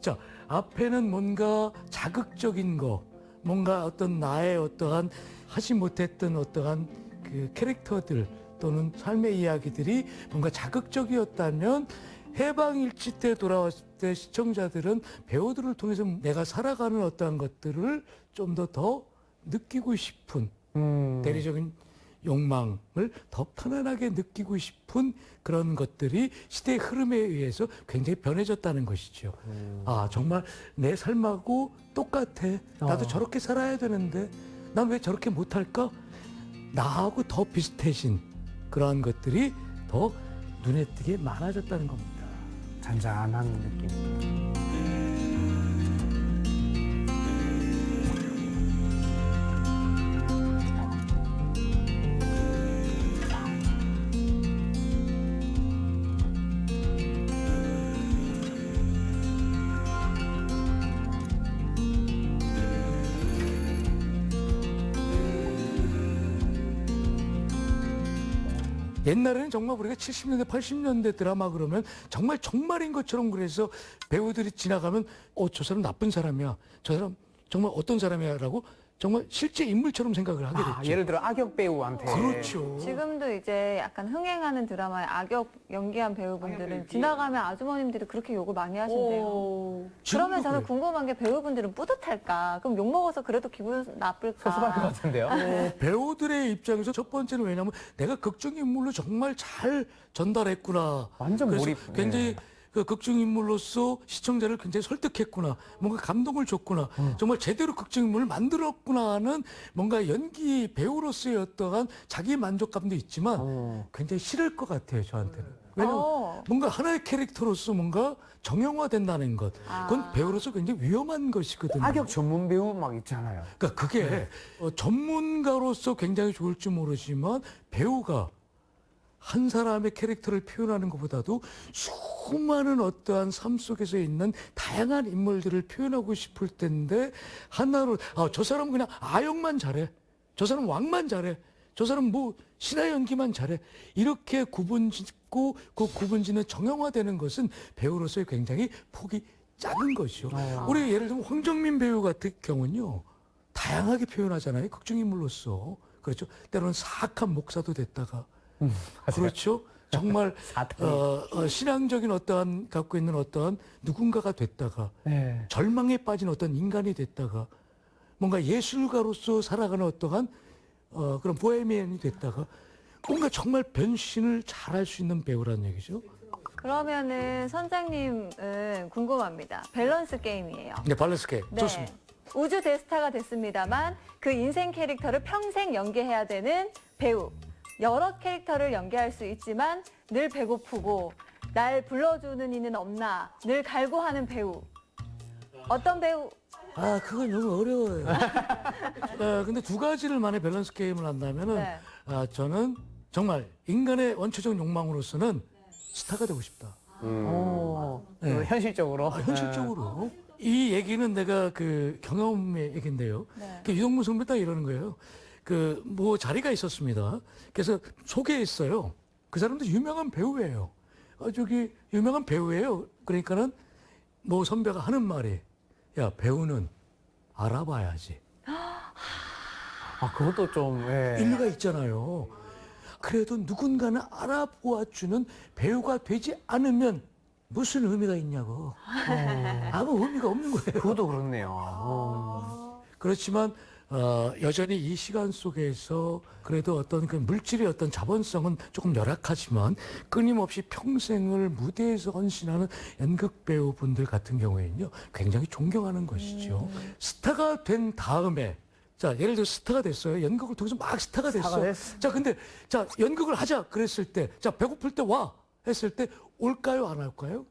자, 앞에는 뭔가 자극적인 거, 뭔가 어떤 나의 어떠한 하지 못했던 어떠한 그 캐릭터들 또는 삶의 이야기들이 뭔가 자극적이었다면 해방일지 때 돌아왔을 때 시청자들은 배우들을 통해서 내가 살아가는 어떠한 것들을 좀 더 느끼고 싶은 대리적인 욕망을 더 편안하게 느끼고 싶은 그런 것들이 시대의 흐름에 의해서 굉장히 변해졌다는 것이죠. 아, 정말 내 삶하고 똑같아. 나도 저렇게 살아야 되는데 난 왜 저렇게 못할까? 나하고 더 비슷해진 그러한 것들이 더 눈에 띄게 많아졌다는 겁니다. 잔잔한 느낌. 옛날에는 정말 우리가 70년대, 80년대 드라마 그러면 정말 정말인 것처럼 그래서 배우들이 지나가면 저 사람 나쁜 사람이야. 저 사람 정말 어떤 사람이야 라고 정말 실제 인물처럼 생각을 하게 됐죠. 예를 들어 악역 배우한테. 그렇죠. 지금도 이제 약간 흥행하는 드라마에 악역 연기한 배우분들은 지나가면 아주머님들이 그렇게 욕을 많이 하신대요. 그러면 저는 그래요. 궁금한 게 배우분들은 뿌듯할까? 그럼 욕먹어서 그래도 기분 나쁠까? 섭섭할 것 같은데요. 배우들의 입장에서 첫 번째는 왜냐하면 내가 극중 인물로 정말 잘 전달했구나. 완전 그래서 몰입. 굉장히 그 극중 인물로서 시청자를 굉장히 설득했구나. 뭔가 감동을 줬구나. 정말 제대로 극중 인물을 만들었구나 하는 뭔가 연기 배우로서의 어떠한 자기 만족감도 있지만 굉장히 싫을 것 같아요, 저한테는. 왜냐하면 뭔가 하나의 캐릭터로서 뭔가 정형화된다는 것. 그건 배우로서 굉장히 위험한 것이거든요. 악역 전문 배우 막 있잖아요. 그러니까 그게 전문가로서 굉장히 좋을지 모르지만 배우가 한 사람의 캐릭터를 표현하는 것보다도 수많은 어떠한 삶 속에서 있는 다양한 인물들을 표현하고 싶을 텐데 하나로 저 사람은 그냥 아역만 잘해. 저 사람은 왕만 잘해. 저 사람은 뭐 신화 연기만 잘해. 이렇게 구분짓고 그 구분짓는 정형화되는 것은 배우로서의 굉장히 폭이 작은 것이죠. 우리 예를 들면 황정민 배우 같은 경우는요. 다양하게 표현하잖아요. 극중인물로서. 그렇죠. 때로는 사악한 목사도 됐다가 그렇죠. 정말 신앙적인 어떠한 갖고 있는 어떠한 누군가가 됐다가 네. 절망에 빠진 어떤 인간이 됐다가 뭔가 예술가로서 살아가는 어떠한 그런 보헤미안이 됐다가 뭔가 정말 변신을 잘할 수 있는 배우라는 얘기죠. 그러면은 선장님은 궁금합니다. 밸런스 게임이에요. 네, 밸런스 게임. 네. 좋습니다. 우주 대스타가 됐습니다만 그 인생 캐릭터를 평생 연기해야 되는 배우. 여러 캐릭터를 연기할 수 있지만 늘 배고프고 날 불러주는 이는 없나 늘 갈구하는 배우. 어떤 배우? 아, 그건 너무 어려워요. 근데 두 가지를 만에 밸런스 게임을 한다면은 네. 저는 정말 인간의 원초적 욕망으로서는 스타가 되고 싶다. 그 현실적으로. 현실적으로. 이 얘기는 내가 그 경험의 얘기인데요. 네. 그 유동문 선배 딱 이러는 거예요. 그 뭐 자리가 있었습니다. 그래서 소개했어요. 그 사람도 유명한 배우예요. 저기 유명한 배우예요. 그러니까는 뭐 선배가 하는 말이 야, 배우는 알아봐야지. 아, 그것도 좀, 예. 일리가 있잖아요. 그래도 누군가는 알아보아주는 배우가 되지 않으면 무슨 의미가 있냐고. 아무 의미가 없는 거예요. 그것도 그렇네요. 그렇지만 여전히 이 시간 속에서 그래도 어떤 그 물질의 어떤 자본성은 조금 열악하지만 끊임없이 평생을 무대에서 헌신하는 연극 배우분들 같은 경우에는요 굉장히 존경하는 것이죠. 스타가 된 다음에 자 예를 들어 스타가 됐어요. 연극을 통해서 막 스타가 됐어. 됐어. 자 근데 자 연극을 하자 그랬을 때 자 배고플 때 와 했을 때 올까요 안 올까요?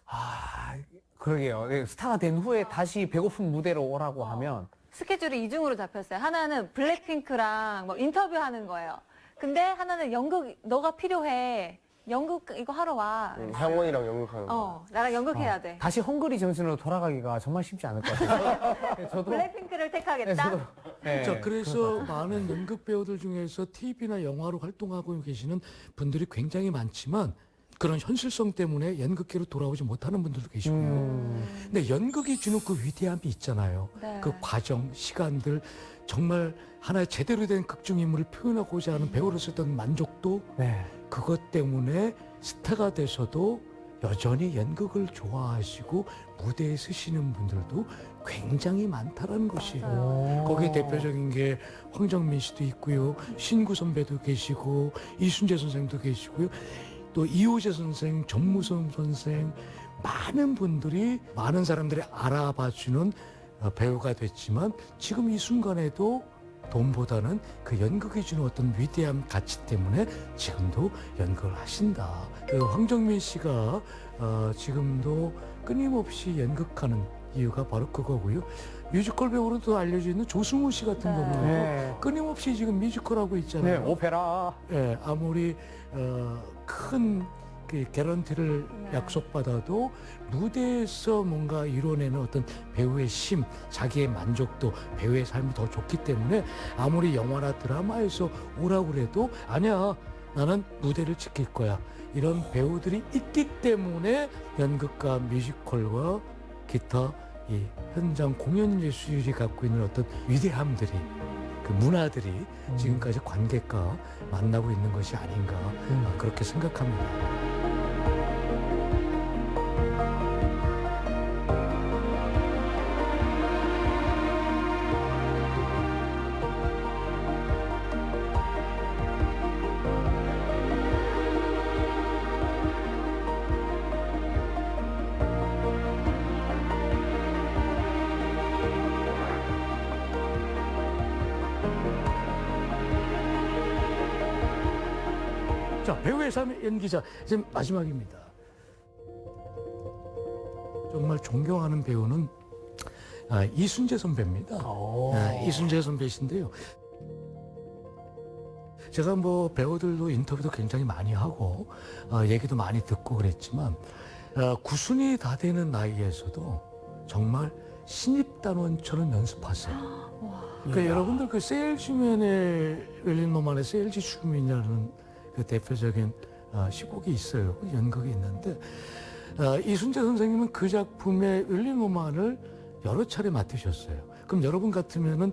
아, 그러게요. 예, 스타가 된 후에 다시 배고픈 무대로 오라고 하면 스케줄이 이중으로 잡혔어요. 하나는 블랙핑크랑 뭐 인터뷰하는 거예요. 근데 하나는 연극 너가 필요해. 연극 이거 하러 와. 향원이랑 연극하는 거. 나랑 연극해야 돼. 다시 헝그리 정신으로 돌아가기가 정말 쉽지 않을 것 같아요. 예, 저도. 블랙핑크를 택하겠다. 저도. 예, 자, 그래서 많은 연극 배우들 중에서 TV나 영화로 활동하고 계시는 분들이 굉장히 많지만 그런 현실성 때문에 연극계로 돌아오지 못하는 분들도 계시고요. 근데 연극이 주는 그 위대함이 있잖아요. 네. 그 과정, 시간들, 정말 하나의 제대로 된 극중인물을 표현하고자 하는 배우로서 어떤 만족도, 네. 그것 때문에 스타가 돼서도 여전히 연극을 좋아하시고 무대에 서시는 분들도 굉장히 많다라는 것이에요. 거기에 대표적인 게 황정민 씨도 있고요. 신구 선배도 계시고 이순재 선생도 계시고요. 또 이호재 선생, 전무성 선생 많은 분들이 많은 사람들이 알아봐주는 배우가 됐지만 지금 이 순간에도 돈보다는 그 연극이 주는 어떤 위대한 가치 때문에 지금도 연극을 하신다. 그 황정민 씨가 지금도 끊임없이 연극하는 이유가 바로 그거고요. 뮤지컬 배우로도 알려져 있는 조승우 씨 같은 네. 경우에도 네. 끊임없이 지금 뮤지컬 하고 네, 있잖아요. 오페라. 예, 아무리 큰 그 개런티를 네. 약속받아도 무대에서 뭔가 이뤄내는 어떤 배우의 심, 자기의 만족도, 배우의 삶이 더 좋기 때문에 아무리 영화나 드라마에서 오라고 그래도 아니야, 나는 무대를 지킬 거야. 이런 배우들이 있기 때문에 연극과 뮤지컬과 기타 이 현장 공연 예술이 갖고 있는 어떤 위대함들이 그 문화들이 지금까지 관객과 만나고 있는 것이 아닌가 그렇게 생각합니다. 자, 배우의 삶의 연기자 이제 마지막입니다. 정말 존경하는 배우는 이순재 선배입니다. 이순재 선배이신데요. 제가 뭐 배우들도 인터뷰도 굉장히 많이 하고 얘기도 많이 듣고 그랬지만 구순이 다 되는 나이에서도 정말 신입단원처럼 연습하세요. 그러니까 여러분들 그 세일즈맨의 웰린 노만의 세일즈 슈민이라는 그 대표적인 시곡이 있어요. 연극이 있는데 이순재 선생님은 그 작품의 웰린 노만을 여러 차례 맡으셨어요. 그럼 여러분 같으면은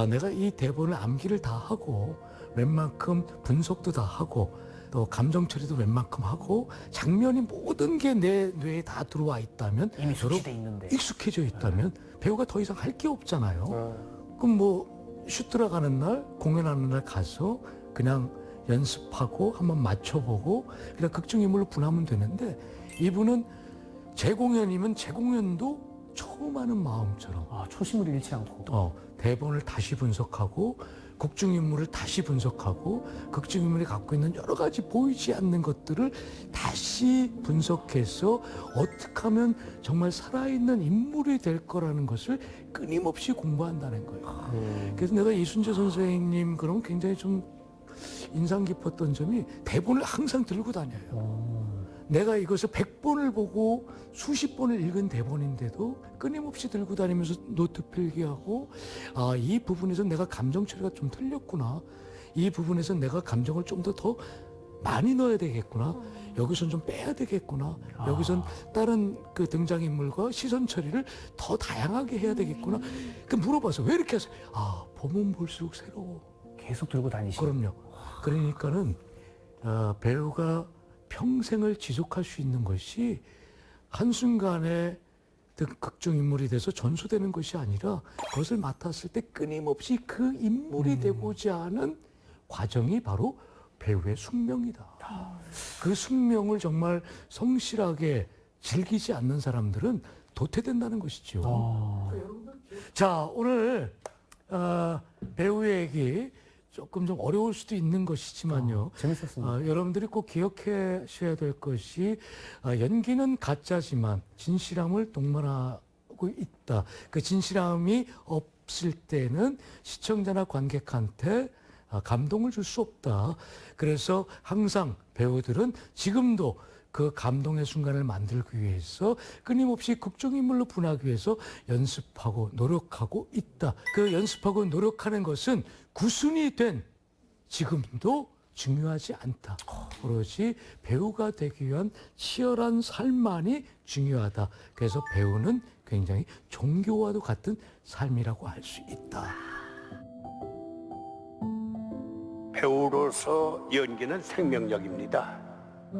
내가 이 대본을 암기를 다 하고 웬만큼 분석도 다 하고 또 감정 처리도 웬만큼 하고 장면이 모든 게 내 뇌에 다 들어와 있다면 이미 숙지돼 있는데. 익숙해져 있다면 배우가 더 이상 할 게 없잖아요. 어, 그럼 뭐 슛 들어가는 날 공연하는 날 가서 그냥 연습하고 한번 맞춰보고 그냥 극중인물로 분하면 되는데 이분은 제 공연이면 제 공연도 처음 하는 마음처럼 초심을 잃지 않고. 대본을 다시 분석하고 극중인물을 다시 분석하고 극중인물이 갖고 있는 여러 가지 보이지 않는 것들을 다시 분석해서 어떻게 하면 정말 살아있는 인물이 될 거라는 것을 끊임없이 공부한다는 거예요. 그래서 내가 이순재 선생님 그러면 굉장히 좀 인상 깊었던 점이 대본을 항상 들고 다녀요. 내가 이것을 100번을 보고 수십 번을 읽은 대본인데도 끊임없이 들고 다니면서 노트 필기하고 이 부분에서 내가 감정 처리가 좀 틀렸구나. 이 부분에서 내가 감정을 좀 더 많이 넣어야 되겠구나. 여기선 좀 빼야 되겠구나. 여기선 다른 그 등장인물과 시선 처리를 더 다양하게 해야 되겠구나. 그 물어봐서 왜 이렇게 하세요? 보면 볼수록 새로워. 계속 들고 다니시고. 그럼요. 그러니까는 배우가 평생을 지속할 수 있는 것이 한순간에 극중인물이 돼서 전수되는 것이 아니라 그것을 맡았을 때 끊임없이 그 인물이 되고자 하는 과정이 바로 배우의 숙명이다. 그 숙명을 정말 성실하게 즐기지 않는 사람들은 도태된다는 것이죠. 자, 오늘 배우의 얘기 조금 좀 어려울 수도 있는 것이지만요. 재밌었습니다. 여러분들이 꼭 기억하셔야 될 것이 연기는 가짜지만 진실함을 동반하고 있다. 그 진실함이 없을 때는 시청자나 관객한테 감동을 줄 수 없다. 그래서 항상 배우들은 지금도 그 감동의 순간을 만들기 위해서 끊임없이 극중인물로 분하기 위해서 연습하고 노력하고 있다. 그 연습하고 노력하는 것은 구순이 된 지금도 중요하지 않다. 오로지 배우가 되기 위한 치열한 삶만이 중요하다. 그래서 배우는 굉장히 종교와도 같은 삶이라고 할 수 있다. 배우로서 연기는 생명력입니다.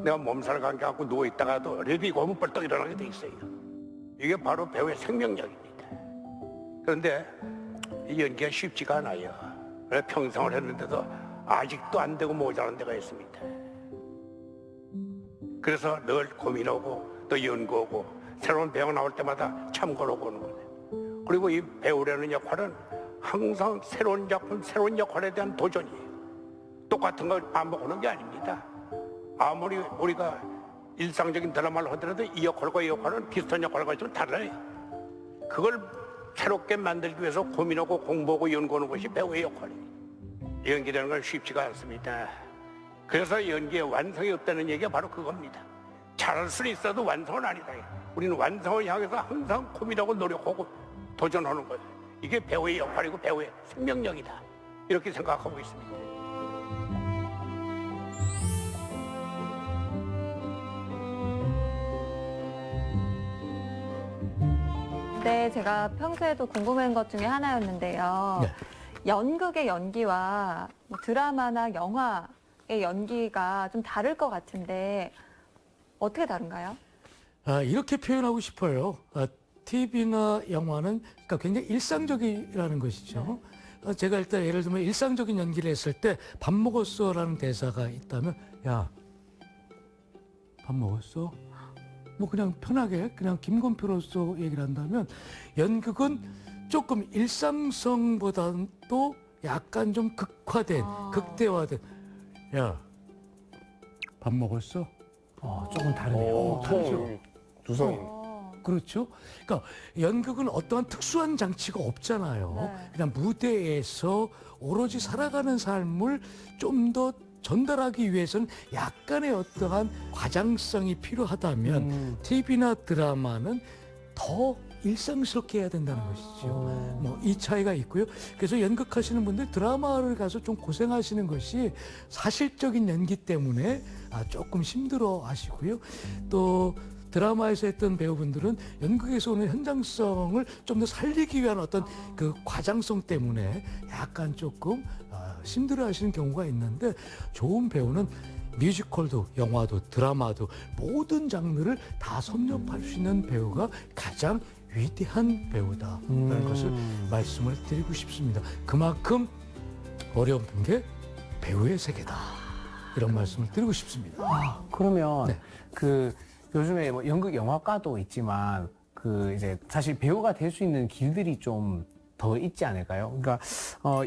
내가 몸살 감겨갖고 누워있다가도 레비고 하면 벌떡 일어나게 돼 있어요. 이게 바로 배우의 생명력입니다. 그런데 이 연기가 쉽지가 않아요. 그래서 평생을 했는데도 아직도 안 되고 모자란 데가 있습니다. 그래서 늘 고민하고 또 연구하고 새로운 배우가 나올 때마다 참고하고 오는 거예요. 그리고 이 배우라는 역할은 항상 새로운 작품, 새로운 역할에 대한 도전이에요. 똑같은 걸 반복하는 게 아닙니다. 아무리 우리가 일상적인 드라마를 하더라도 이 역할과 이 역할은 비슷한 역할과 좀 달라요. 그걸 새롭게 만들기 위해서 고민하고 공부하고 연구하는 것이 배우의 역할이에요. 연기라는 건 쉽지가 않습니다. 그래서 연기의 완성이 없다는 얘기가 바로 그겁니다. 잘할 수는 있어도 완성은 아니다. 우리는 완성을 향해서 항상 고민하고 노력하고 도전하는 거예요. 이게 배우의 역할이고 배우의 생명력이다. 이렇게 생각하고 있습니다. 네, 제가 평소에도 궁금한 것 중에 하나였는데요. 네. 연극의 연기와 뭐 드라마나 영화의 연기가 좀 다를 것 같은데 어떻게 다른가요? 이렇게 표현하고 싶어요. TV나 영화는 그러니까 굉장히 일상적이라는 것이죠. 제가 일단 예를 들면 일상적인 연기를 했을 때 밥 먹었어라는 대사가 있다면 야, 밥 먹었어? 뭐 그냥 편하게 그냥 김건표로서 얘기를 한다면 연극은 조금 일상성보다는 또 약간 좀 극화된 극대화된 야, 밥 먹었어? 조금 다르네요. 통 두성이. 그렇죠. 그러니까 연극은 어떠한 특수한 장치가 없잖아요. 네. 그냥 무대에서 오로지 살아가는 삶을 좀 더 전달하기 위해서는 약간의 어떠한 과장성이 필요하다면 TV나 드라마는 더 일상스럽게 해야 된다는 것이죠. 뭐 이 차이가 있고요. 그래서 연극하시는 분들 드라마를 가서 좀 고생하시는 것이 사실적인 연기 때문에 조금 힘들어 하시고요. 또 드라마에서 했던 배우분들은 연극에서 오는 현장성을 좀 더 살리기 위한 어떤 그 과장성 때문에 약간 조금 힘들어하시는 경우가 있는데, 좋은 배우는 뮤지컬도 영화도 드라마도 모든 장르를 다 섭렵할 수 있는 배우가 가장 위대한 배우다라는 것을 말씀을 드리고 싶습니다. 그만큼 어려운 게 배우의 세계다, 이런 말씀을 드리고 싶습니다. 그러면 네. 그 요즘에 뭐 연극 영화과도 있지만 그 이제 사실 배우가 될 수 있는 길들이 좀 더 있지 않을까요? 그러니까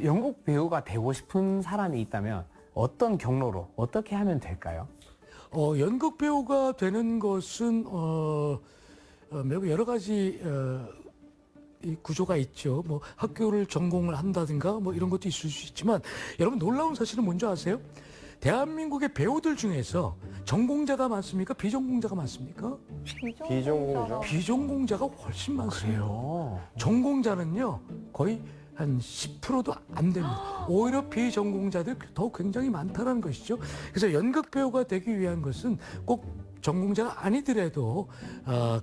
연극 배우가 되고 싶은 사람이 있다면 어떤 경로로 어떻게 하면 될까요? 연극 배우가 되는 것은 매우 여러 가지 이 구조가 있죠. 뭐 학교를 전공을 한다든가 뭐 이런 것도 있을 수 있지만, 여러분 놀라운 사실은 뭔지 아세요? 대한민국의 배우들 중에서 전공자가 많습니까? 비전공자가 많습니까? 비전공자? 비전공자가 훨씬 많습니다. 그래요. 전공자는요 거의 한 10%도 안 됩니다. 오히려 비전공자들 더 굉장히 많다는 것이죠. 그래서 연극 배우가 되기 위한 것은 꼭 전공자가 아니더라도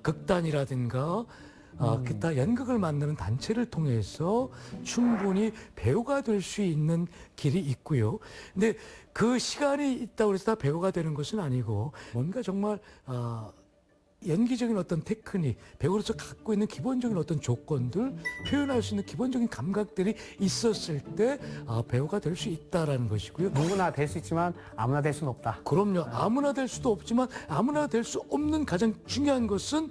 극단이라든가 기타 연극을 만드는 단체를 통해서 충분히 배우가 될 수 있는 길이 있고요. 근데 그 시간이 있다고 해서 다 배우가 되는 것은 아니고, 뭔가 정말 연기적인 어떤 테크닉, 배우로서 갖고 있는 기본적인 어떤 조건들, 표현할 수 있는 기본적인 감각들이 있었을 때 배우가 될 수 있다라는 것이고요. 누구나 될 수 있지만 아무나 될 수는 없다. 그럼요. 아무나 될 수도 없지만 아무나 될 수 없는 가장 중요한 것은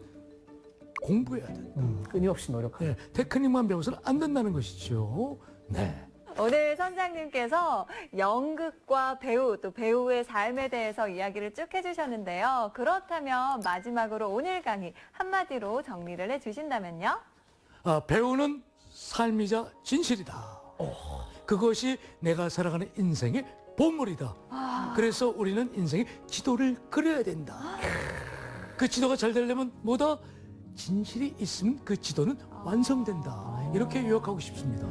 공부해야 된다. 끊임없이 노력하는. 네, 테크닉만 배워서는 안 된다는 것이죠. 네. 오늘 선장님께서 연극과 배우, 또 배우의 삶에 대해서 이야기를 쭉 해주셨는데요. 그렇다면 마지막으로 오늘 강의 한마디로 정리를 해주신다면요? 배우는 삶이자 진실이다. 그것이 내가 살아가는 인생의 보물이다. 그래서 우리는 인생의 지도를 그려야 된다. 그 지도가 잘 되려면 뭐다? 진실이 있으면 그 지도는 완성된다. 이렇게 요약하고 싶습니다.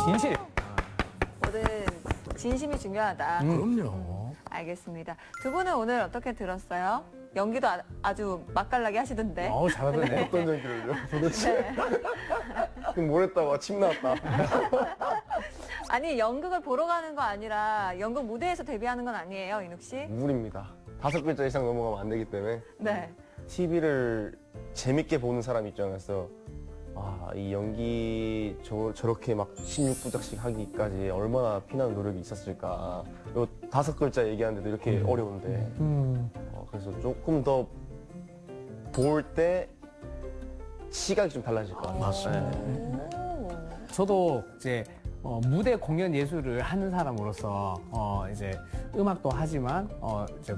진실. 뭐든 진심이 중요하다. 그럼요. 알겠습니다. 두 분은 오늘 어떻게 들었어요? 연기도 아주 맛깔나게 하시던데. 잘하던데. 어떤 연기를요? 도대체? 그럼 뭘 했다고 침 나왔다. 아니, 연극을 보러 가는 거 아니라 연극 무대에서 데뷔하는 건 아니에요, 인욱 씨? 무리입니다. 5글자 이상 넘어가면 안 되기 때문에 네. TV를 재밌게 보는 사람 입장에서 이 연기 저렇게 막 16부작씩 하기까지 얼마나 피나는 노력이 있었을까. 요 5글자 얘기하는데도 이렇게 어려운데. 그래서 조금 더 볼 때 시각이 좀 달라질 것 같아요. 맞습니다. 네. 저도 이제 무대 공연 예술을 하는 사람으로서 이제 음악도 하지만 이제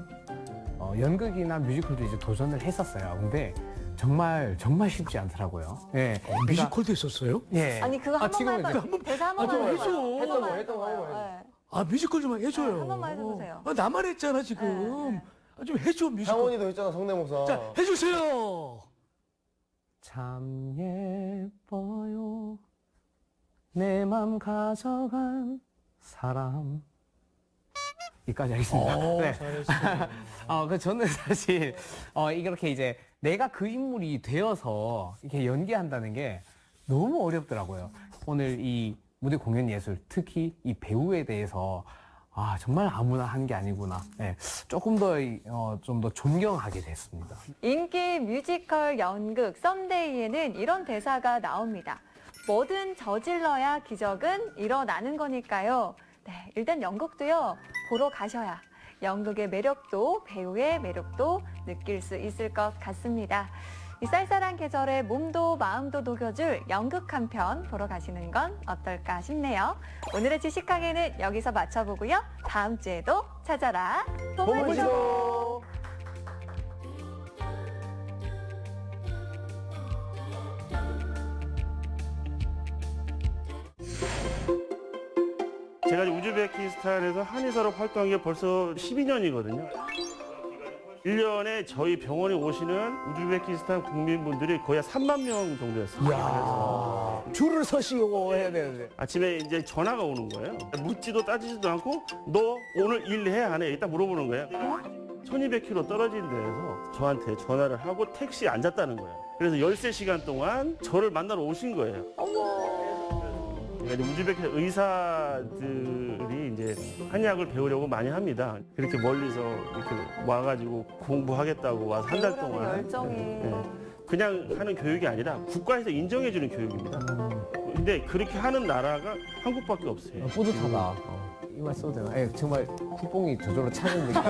연극이나 뮤지컬도 이제 도전을 했었어요. 근데 정말 쉽지 않더라고요. 예. 뮤지컬도 있었어요? 예. 아니, 그거 한 번만 지금은 해봐요. 대사 한 번만 좀 해봐요. 해줘. 했던 거 해봐요. 네. 뮤지컬 좀 해줘요. 네, 한 번만 해보세요. 나만 했잖아 지금. 좀 해줘 뮤지컬. 장원이도 했잖아, 성대모사. 자, 해주세요. 참 예뻐요. 내 맘 가져간 사람. 여기까지 하겠습니다. 네. 저는 사실 이렇게 이제 내가 그 인물이 되어서 이렇게 연기한다는 게 너무 어렵더라고요. 오늘 이 무대 공연 예술, 특히 이 배우에 대해서 정말 아무나 하는 게 아니구나. 네, 조금 더 좀 더 존경하게 됐습니다. 인기 뮤지컬 연극 썸데이에는 이런 대사가 나옵니다. 뭐든 저질러야 기적은 일어나는 거니까요. 네, 일단 연극도요, 보러 가셔야 연극의 매력도 배우의 매력도 느낄 수 있을 것 같습니다. 이 쌀쌀한 계절에 몸도 마음도 녹여줄 연극 한 편 보러 가시는 건 어떨까 싶네요. 오늘의 지식 강의는 여기서 마쳐보고요. 다음 주에도 찾아라 보물지도. 제가 우즈베키스탄에서 한의사로 활동한 게 벌써 12년이거든요. 1년에 저희 병원에 오시는 우즈베키스탄 국민분들이 거의 3만 명 정도였어요. 이야, 줄을 서시고 해야 되는데. 아침에 이제 전화가 오는 거예요. 묻지도 따지지도 않고 너 오늘 일해 안 해? 일단 물어보는 거예요. 1200km 떨어진 데에서 저한테 전화를 하고 택시에 앉았다는 거예요. 그래서 13시간 동안 저를 만나러 오신 거예요. 그러니까 이제 우즈베키 의사들이 이제 한약을 배우려고 많이 합니다. 그렇게 멀리서 이렇게 와가지고 공부하겠다고 와서 한 달 배우라는 동안 열정이. 그냥 하는 교육이 아니라 국가에서 인정해주는 교육입니다. 근데 그렇게 하는 나라가 한국밖에 없어요. 뿌듯하다. 이 말 써도 되나? 예, 정말 국뽕이 저절로 차는 느낌.